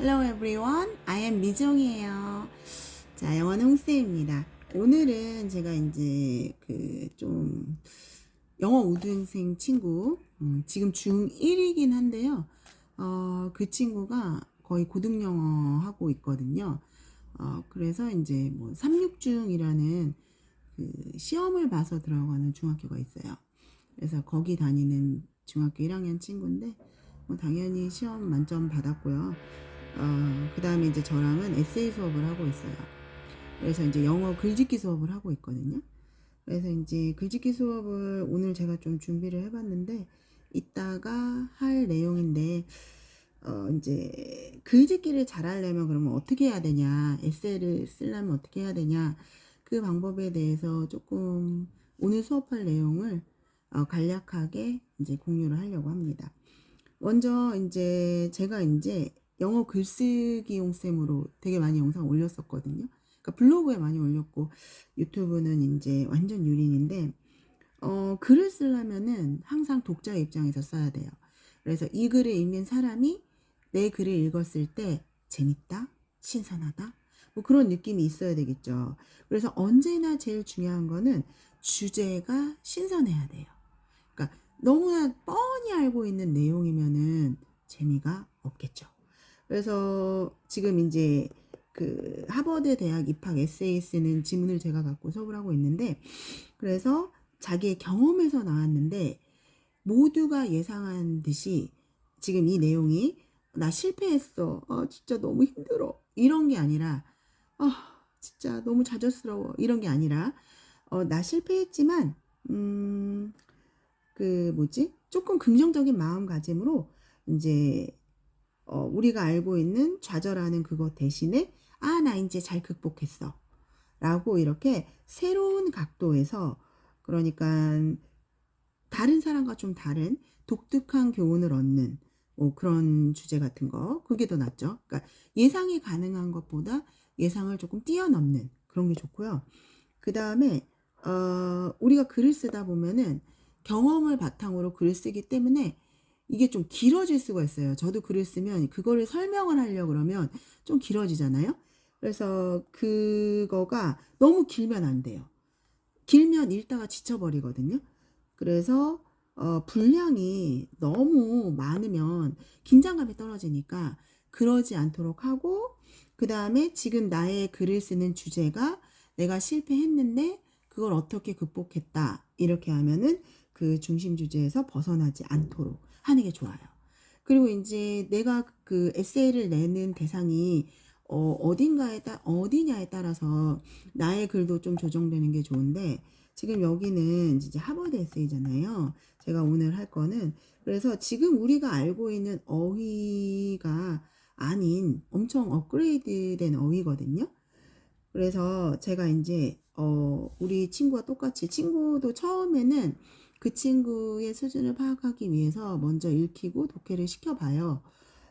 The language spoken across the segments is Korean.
Hello everyone, I am 미정이에요. 자, 영어는 홍쌤입니다. 오늘은 제가 이제 좀 영어 우등생 친구, 지금 중1이긴 한데요. 그 친구가 거의 고등 영어 하고 있거든요. 그래서 이제 뭐 366이라는 그 시험을 봐서 들어가는 중학교가 있어요. 그래서 거기 다니는 중학교 1학년 친구인데 뭐 당연히 시험 만점 받았고요. 그 다음에 이제 저랑은 에세이 수업을 하고 있어요. 그래서 이제 영어 글짓기 수업을 하고 있거든요. 그래서 이제 글짓기 수업을 오늘 제가 좀 준비를 해봤는데 이따가 할 내용인데 이제 글짓기를 잘하려면 그러면 어떻게 해야 되냐, 에세이를 쓰려면 어떻게 해야 되냐, 그 방법에 대해서 조금 오늘 수업할 내용을 간략하게 이제 공유를 하려고 합니다. 먼저 이제 제가 이제 영어 글쓰기용 쌤으로 되게 많이 영상 올렸었거든요. 그러니까 블로그에 많이 올렸고 유튜브는 이제 완전 유린인데 글을 쓰려면은 항상 독자 입장에서 써야 돼요. 그래서 이 글을 읽는 사람이 내 글을 읽었을 때 재밌다, 신선하다, 뭐 그런 느낌이 있어야 되겠죠. 그래서 언제나 제일 중요한 거는 주제가 신선해야 돼요. 그러니까 너무나 뻔히 알고 있는 내용이면은 재미가 없겠죠. 그래서 지금 이제 그 하버드 대학 입학 에세이 쓰는 지문을 제가 갖고 수업을 하고 있는데, 그래서 자기의 경험에서 나왔는데 모두가 예상한 듯이 지금 이 내용이 나 실패했어, 진짜 너무 힘들어, 이런 게 아니라 진짜 너무 좌절스러워, 이런 게 아니라 나 실패했지만 조금 긍정적인 마음가짐으로 이제 우리가 알고 있는 좌절하는 그것 대신에 나 이제 잘 극복했어 라고 이렇게 새로운 각도에서, 그러니까 다른 사람과 좀 다른 독특한 교훈을 얻는 뭐 그런 주제 같은 거, 그게 더 낫죠. 그러니까 예상이 가능한 것보다 예상을 조금 뛰어넘는 그런 게 좋고요. 그 다음에 우리가 글을 쓰다 보면은 경험을 바탕으로 글을 쓰기 때문에 이게 좀 길어질 수가 있어요. 저도 글을 쓰면 그거를 설명을 하려고 그러면 좀 길어지잖아요. 그래서 그거가 너무 길면 안 돼요. 길면 읽다가 지쳐버리거든요. 그래서 분량이 너무 많으면 긴장감이 떨어지니까 그러지 않도록 하고, 그 다음에 지금 나의 글을 쓰는 주제가 내가 실패했는데 그걸 어떻게 극복했다, 이렇게 하면은 그 중심 주제에서 벗어나지 않도록 하는 게 좋아요. 그리고 이제 내가 그 에세이를 내는 대상이 어디냐에 따라서 나의 글도 좀 조정되는 게 좋은데, 지금 여기는 이제 하버드 에세이잖아요. 제가 오늘 할 거는. 그래서 지금 우리가 알고 있는 어휘가 아닌 엄청 업그레이드된 어휘거든요. 그래서 제가 이제 우리 친구와 똑같이, 친구도 처음에는 그 친구의 수준을 파악하기 위해서 먼저 읽히고 독해를 시켜봐요.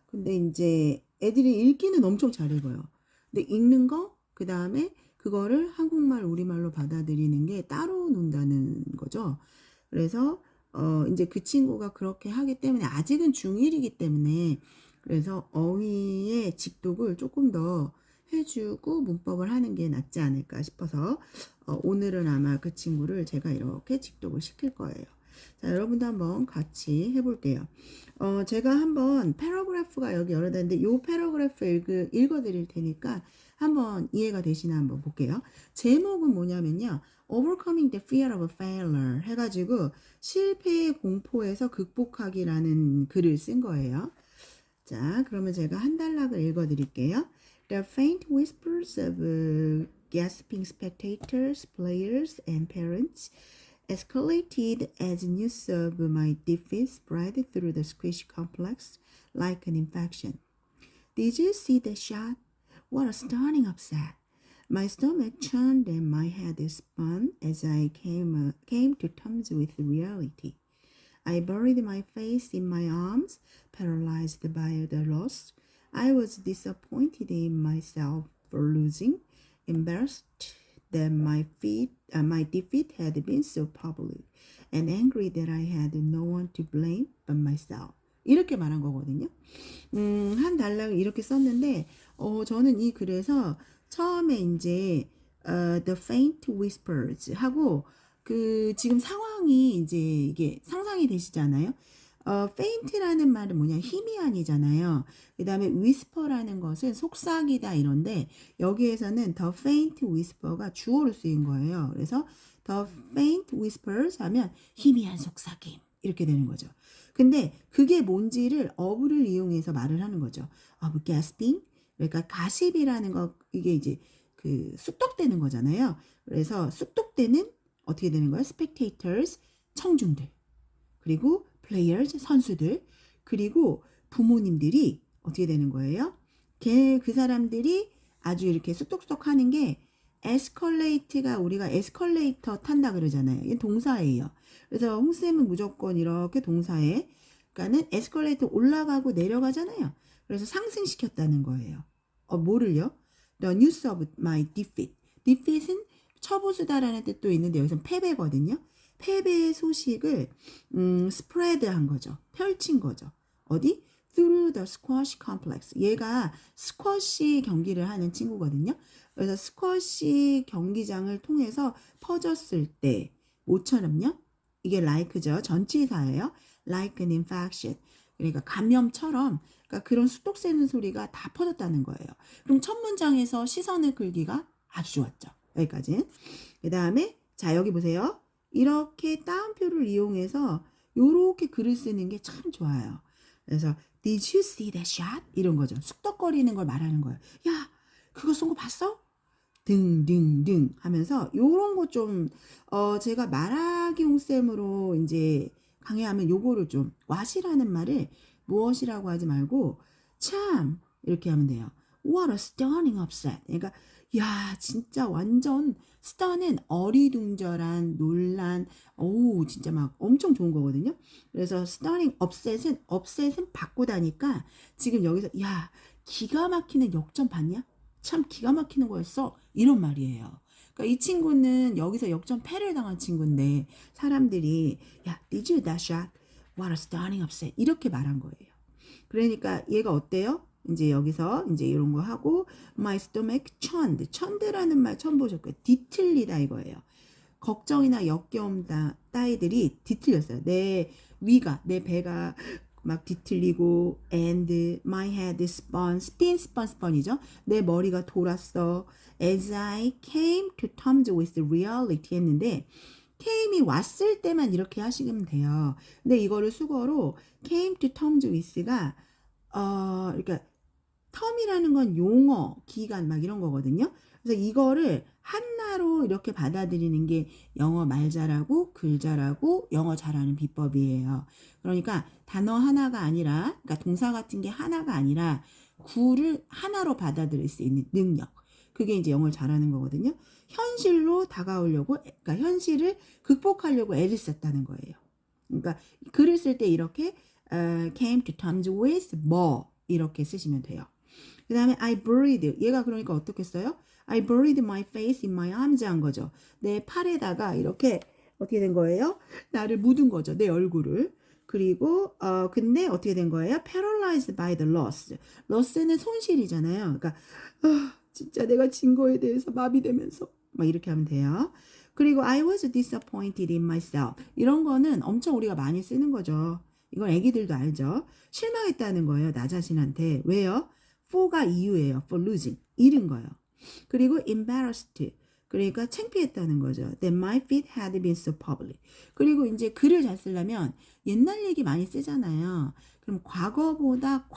근데 이제 애들이 읽기는 엄청 잘 읽어요. 근데 읽는 거, 그 다음에 그거를 한국말, 우리말로 받아들이는 게 따로 논다는 거죠. 그래서 이제 그 친구가 그렇게 하기 때문에 아직은 중1이기 때문에, 그래서 어휘의 직독을 조금 더 해주고 문법을 하는 게 낫지 않을까 싶어서 오늘은 아마 그 친구를 제가 이렇게 직독을 시킬 거예요. 자, 여러분도 한번 같이 해볼게요. 제가 한번 패러그래프가 여기 여러 대인데 이 패러그래프 읽어드릴 테니까 한번 이해가 되시나 한번 볼게요. 제목은 뭐냐면요, Overcoming the Fear of Failure 해가지고 실패의 공포에서 극복하기라는 글을 쓴 거예요. 자, 그러면 제가 한 단락을 읽어드릴게요. The faint whispers of gasping spectators, players, and parents escalated as news of my defeat spread through the squish complex like an infection. Did you see the shot? What a stunning upset! My stomach churned and my head spun as I came to terms with reality. I buried my face in my arms, paralyzed by the loss. I was disappointed in myself for losing, embarrassed that my defeat had been so public, and angry that I had no one to blame but myself. 이렇게 말한 거거든요. 한 달락을 이렇게 썼는데, 저는 이 글에서 처음에 이제, the faint whispers 하고, 지금 상황이 이제 이게 상상이 되시잖아요. faint라는 말은 뭐냐, 희미한이잖아요. 그 다음에 whisper라는 것은 속삭이다 이런데, 여기에서는 the faint whisper가 주어로 쓰인 거예요. 그래서 the faint whispers 하면 희미한 속삭임. 이렇게 되는 거죠. 근데 그게 뭔지를 of를 이용해서 말을 하는 거죠. of gasping. 그러니까 가십이라는 거, 이게 이제 쑥덕대는 거잖아요. 그래서 쑥덕대는 어떻게 되는 거예요? spectators, 청중들. 그리고 players, 선수들. 그리고 부모님들이 어떻게 되는 거예요? 그 사람들이 아주 이렇게 쑥덕쑥덕 하는 게 에스컬레이트가 우리가 에스컬레이터 탄다 그러잖아요. 이게 동사예요. 그래서 홍쌤은 무조건 이렇게 동사에 그러니까는 에스컬레이터 올라가고 내려가잖아요. 그래서 상승시켰다는 거예요. 뭐를요? The news of my defeat. defeat은 처부수다라는 뜻도 있는데 여기서 패배거든요. 패배의 소식을 spread한 거죠. 펼친 거죠. 어디? Through the squash complex. 얘가 스쿼시 경기를 하는 친구거든요. 그래서 스쿼시 경기장을 통해서 퍼졌을 때 모처럼요. 이게 like죠. 전치사예요. like an infection. 그러니까 감염처럼 그러니까 그런 수독 새는 소리가 다 퍼졌다는 거예요. 그럼 첫 문장에서 시선을 끌기가 아주 좋았죠. 여기까지. 그 다음에 자 여기 보세요. 이렇게 따옴표를 이용해서 요렇게 글을 쓰는 게 참 좋아요. 그래서 Did you see that shot? 이런 거죠. 쑥덕거리는 걸 말하는 거예요. 야, 그거 쏜 거 봤어? 등등등 하면서 요런 거 좀 제가 말하기 홍쌤으로 이제 강의하면 요거를 좀 what이라는 말을 무엇이라고 하지 말고 참 이렇게 하면 돼요. What a stunning upset. 그러니까 야 진짜 완전 stun은 어리둥절한 논란 오 진짜 막 엄청 좋은 거거든요. 그래서 stunning upset은 바꾸다니까 지금 여기서 야 기가 막히는 역전 봤냐? 참 기가 막히는 거였어. 이런 말이에요. 그러니까 이 친구는 여기서 역전패를 당한 친구인데 사람들이 야, did you that shot? What a stunning upset. 이렇게 말한 거예요. 그러니까 얘가 어때요? 이제 여기서 이제 이런 거 하고 my stomach churned. churned라는 말 처음 보셨고요. 뒤틀리다 이거예요. 걱정이나 역겨움 따위들이 뒤틀렸어요. 내 위가, 내 배가 막 뒤틀리고 and my head spun 이죠. 내 머리가 돌았어. As I came to terms with reality 했는데 came이 왔을 때만 이렇게 하시면 돼요. 근데 이거를 수거로 came to terms with가 그러니까 텀이라는 건 용어, 기간 막 이런 거거든요. 그래서 이거를 한나로 이렇게 받아들이는 게 영어 말 잘하고 글 잘하고 영어 잘하는 비법이에요. 그러니까 단어 하나가 아니라 그러니까 동사 같은 게 하나가 아니라 구를 하나로 받아들일 수 있는 능력. 그게 이제 영어를 잘하는 거거든요. 현실로 다가오려고 그러니까 현실을 극복하려고 애를 썼다는 거예요. 그러니까 글을 쓸 때 이렇게 came to terms with 뭐 이렇게 쓰시면 돼요. 그 다음에 I buried 얘가 그러니까 어떻게 써요? I buried my face in my arms 한 거죠. 내 팔에다가 이렇게 어떻게 된 거예요? 나를 묻은 거죠. 내 얼굴을. 그리고 근데 어떻게 된 거예요? Paralyzed by the loss. loss는 손실이잖아요. 그러니까 진짜 내가 진 거에 대해서 마비되면서 막 이렇게 하면 돼요. 그리고 I was disappointed in myself. 이런 거는 엄청 우리가 많이 쓰는 거죠. 이건 애기들도 알죠. 실망했다는 거예요. 나 자신한테. 왜요? for가 이유예요. for losing. 잃은 거예요. 그리고 embarrassed. 그러니까 창피했다는 거죠. That my feet had been so public. 그리고 이제 글을 잘 쓰려면 옛날 얘기 많이 쓰잖아요. 그럼 과거보다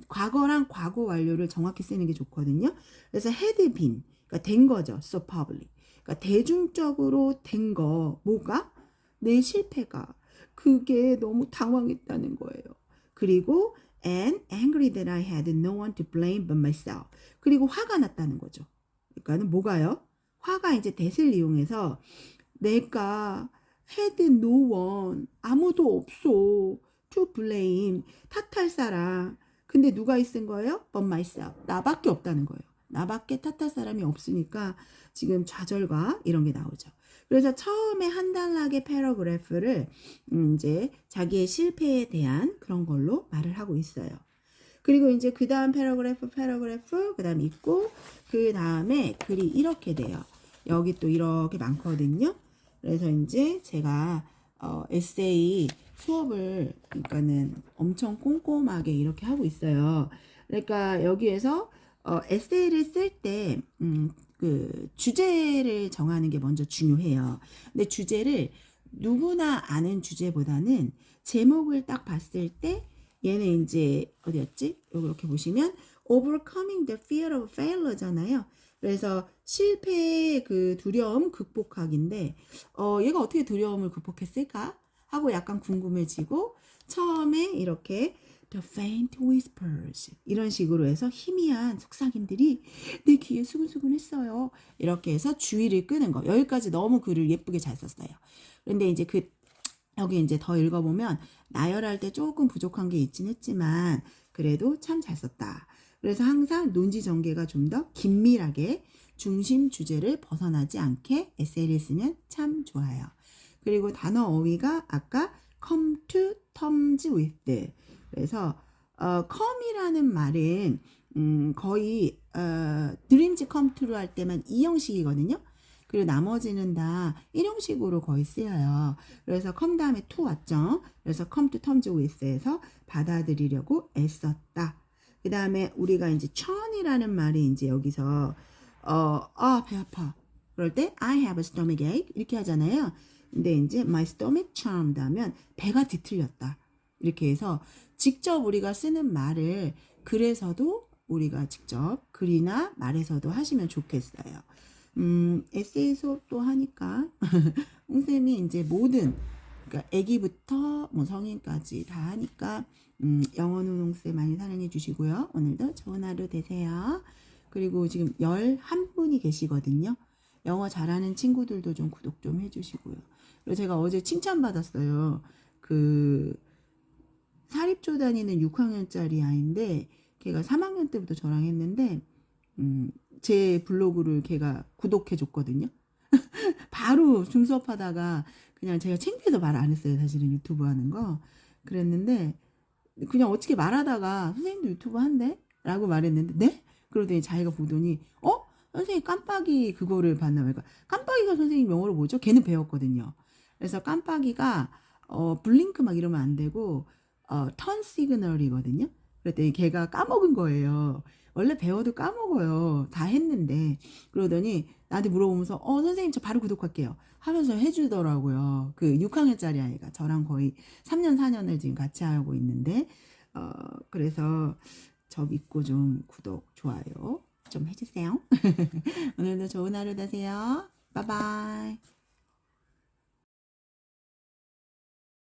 과거랑 과거 완료를 정확히 쓰는 게 좋거든요. 그래서 had been. 그러니까 된 거죠. so public. 그러니까 대중적으로 된 거. 뭐가? 내 실패가. 그게 너무 당황했다는 거예요. 그리고 and angry that I had no one to blame but myself. 그리고 화가 났다는 거죠. 그러니까는 뭐가요? 화가 이제 that을 이용해서 내가 had no one 아무도 없어 to blame 탓할 사람. 근데 누가 있은 거예요? but myself 나밖에 없다는 거예요. 나밖에 탓할 사람이 없으니까 지금 좌절과 이런 게 나오죠. 그래서 처음에 한 단락의 패러그래프를 이제 자기의 실패에 대한 그런 걸로 말을 하고 있어요. 그리고 이제 그 다음 패러그래프, 그 다음 있고, 그 다음에 글이 이렇게 돼요. 여기 또 이렇게 많거든요. 그래서 이제 제가 에세이 수업을 그러니까는 엄청 꼼꼼하게 이렇게 하고 있어요. 그러니까 여기에서 에세이를 쓸 때 그 주제를 정하는 게 먼저 중요해요. 근데 주제를 누구나 아는 주제보다는 제목을 딱 봤을 때 얘는 이제 어디였지? 이렇게 보시면 overcoming the fear of failure잖아요. 그래서 실패의 그 두려움 극복하기인데 얘가 어떻게 두려움을 극복했을까 하고 약간 궁금해지고 처음에 이렇게 The faint whispers 이런 식으로 해서 희미한 속삭임들이 내 귀에 수근수근했어요. 이렇게 해서 주의를 끄는 거. 여기까지 너무 글을 예쁘게 잘 썼어요. 그런데 이제 여기 이제 더 읽어보면 나열할 때 조금 부족한 게 있긴 했지만 그래도 참 잘 썼다. 그래서 항상 논지 전개가 좀 더 긴밀하게 중심 주제를 벗어나지 않게 에세이를 쓰면 참 좋아요. 그리고 단어 어휘가 아까 come to terms with. 그래서 come이라는 말은 거의 dreams come true 할 때만 이 형식이거든요. 그리고 나머지는 다 일형식으로 거의 쓰여요. 그래서 come 다음에 to 왔죠. 그래서 come to terms with에서 받아들이려고 애썼다. 그 다음에 우리가 이제 churn이라는 말이 이제 여기서 배 아파. 그럴 때 I have a stomach ache 이렇게 하잖아요. 근데 이제 my stomach churned 하면 배가 뒤틀렸다. 이렇게 해서 직접 우리가 쓰는 말을 글에서도 우리가 직접 글이나 말에서도 하시면 좋겠어요. 에세이 수업도 하니까 홍쌤이 이제 모든 그러니까 아기부터 뭐 성인까지 다 하니까 영어는 홍쌤 많이 사랑해 주시고요. 오늘도 좋은 하루 되세요. 그리고 지금 11분이 계시거든요. 영어 잘하는 친구들도 좀 구독 좀 해주시고요. 그리고 제가 어제 칭찬받았어요. 그 사립조 다니는 6학년짜리 아이인데 걔가 3학년 때부터 저랑 했는데 제 블로그를 걔가 구독해 줬거든요. 바로 중수업 하다가 그냥 제가 창피해서 말 안 했어요. 사실은 유튜브 하는 거. 그랬는데 그냥 어떻게 말하다가 선생님도 유튜브 한대? 라고 말했는데 네? 그러더니 자기가 보더니 선생님 깜빡이 그거를 봤나 봐요. 깜빡이가 선생님 영어로 뭐죠? 걔는 배웠거든요. 그래서 깜빡이가 블링크 막 이러면 안 되고 턴 시그널이거든요. 그랬더니 걔가 까먹은 거예요. 원래 배워도 까먹어요. 다 했는데. 그러더니 나한테 물어보면서 선생님 저 바로 구독할게요. 하면서 해주더라고요. 그 6학년짜리 아이가 저랑 거의 3년 4년을 지금 같이 하고 있는데 그래서 저 믿고 좀 구독, 좋아요 좀 해주세요. 오늘도 좋은 하루 되세요. 바이바이.